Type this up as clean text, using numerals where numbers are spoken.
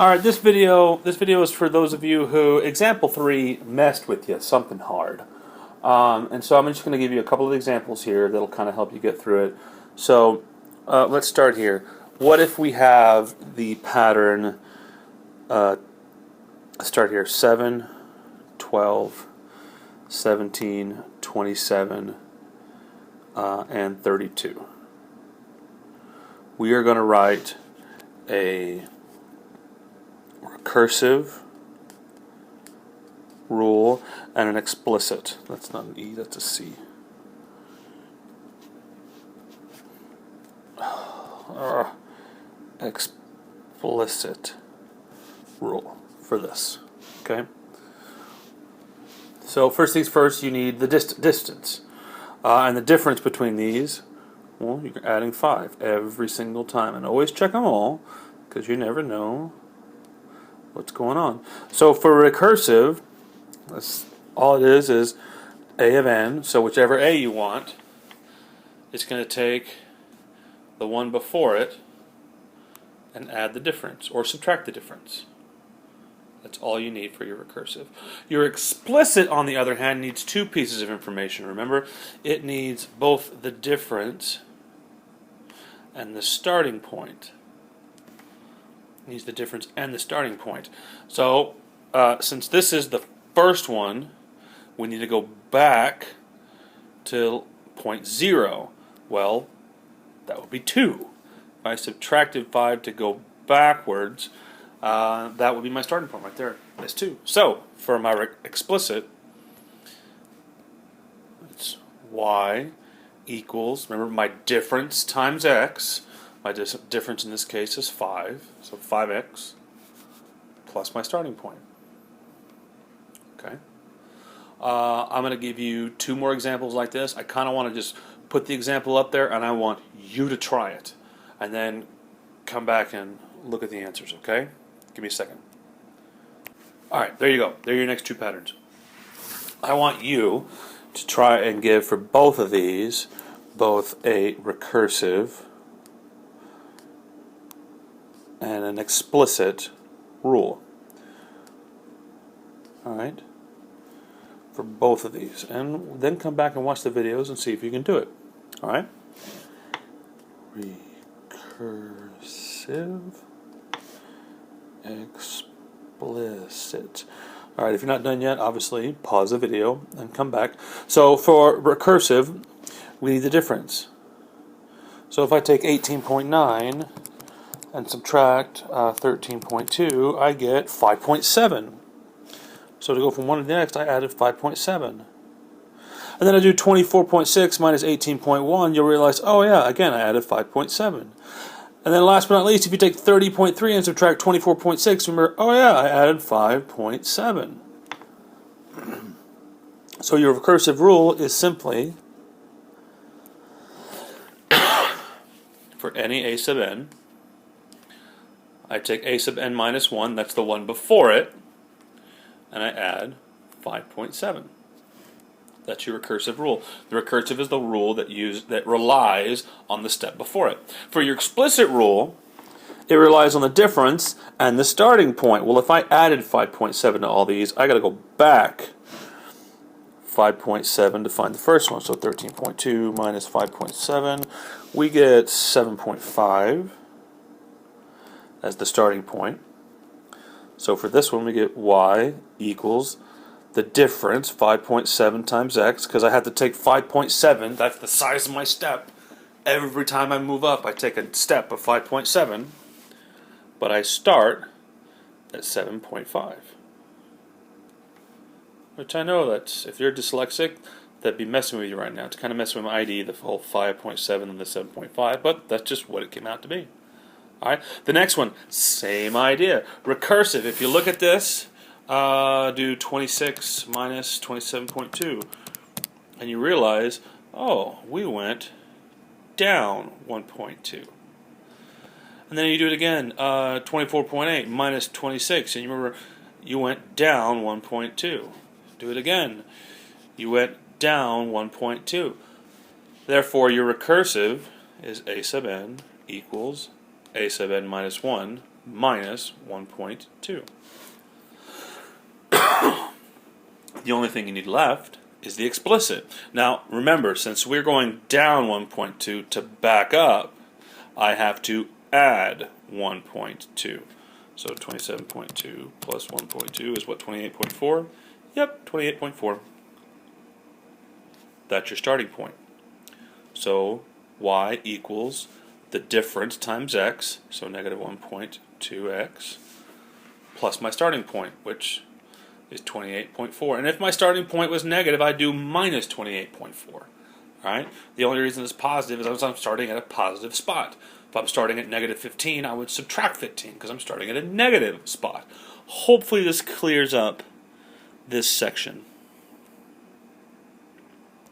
Alright, this video is for those of you who example 3 messed with you, something hard. And so I'm just going to give you a couple of examples here that'll kind of help you get through it. So let's start here. What if we have the pattern, let's start here, 7, 12, 17, 27, and 32. We are going to write a recursive rule and an explicit. That's not an E, that's a C. Explicit rule for this. Okay? So first things first, you need the distance. And the difference between these, well, you're adding 5 every single time. And always check them all, because you never know what's going on. So for recursive, that's all it is a of n. So whichever a you want, it's going to take the one before it and add the difference, or subtract the difference. That's all you need for your recursive. Your explicit, on the other hand, needs 2 pieces of information. Remember, it needs both the difference and the starting point. It needs the difference and the starting point. So, since this is the first one, we need to go back to point 0. Well, that would be 2. If I subtracted 5 to go backwards, that would be my starting point right there. That's 2. So, for my explicit, it's y equals, remember, my difference times x. My difference in this case is 5. So 5x plus my starting point. Okay. I'm going to give you 2 more examples like this. I kind of want to just put the example up there, and I want you to try it. And then come back and look at the answers, okay? Give me a second. Alright, there you go. There are your next 2 patterns. I want you to try and give for both of these both a recursive and an explicit rule. Alright? For both of these. And then come back and watch the videos and see if you can do it. Alright? Recursive, explicit. Alright, if you're not done yet, obviously pause the video and come back. So for recursive, we need the difference. So if I take 18.9 and subtract 13.2, I get 5.7. So to go from one to the next, I added 5.7. And then I do 24.6 minus 18.1, you'll realize, oh yeah, again, I added 5.7. And then last but not least, if you take 30.3 and subtract 24.6, remember, oh yeah, I added 5.7. So your recursive rule is simply, for any a sub n, I take a sub n minus 1, that's the one before it, and I add 5.7. That's your recursive rule. The recursive is the rule that relies on the step before it. For your explicit rule, it relies on the difference and the starting point. Well, if I added 5.7 to all these, I got to go back 5.7 to find the first one. So 13.2 minus 5.7, we get 7.5 as the starting point. So for this one, we get y equals the difference, 5.7 times x, because I have to take 5.7, that's the size of my step. Every time I move up, I take a step of 5.7, but I start at 7.5. Which I know that if you're dyslexic, that'd be messing with you right now. It's kind of messing with my ID, the whole 5.7 and the 7.5, but that's just what it came out to be. Alright, the next one, same idea. Recursive, if you look at this, do 26 minus 27.2, and you realize, oh, we went down 1.2. And then you do it again, 24.8 minus 26, and you remember you went down 1.2. Do it again, you went down 1.2. Therefore, your recursive is a sub n equals a sub n minus 1 minus 1.2. The only thing you need left is the explicit. Now, remember, since we're going down 1.2 to back up, I have to add 1.2. So 27.2 plus 1.2 is what, 28.4? Yep, 28.4. That's your starting point. So y equals the difference times x, so negative 1.2x, plus my starting point, which is 28.4. And if my starting point was negative, I'd do minus 28.4. Right? The only reason it's positive is I'm starting at a positive spot. If I'm starting at negative 15, I would subtract 15 because I'm starting at a negative spot. Hopefully this clears up this section.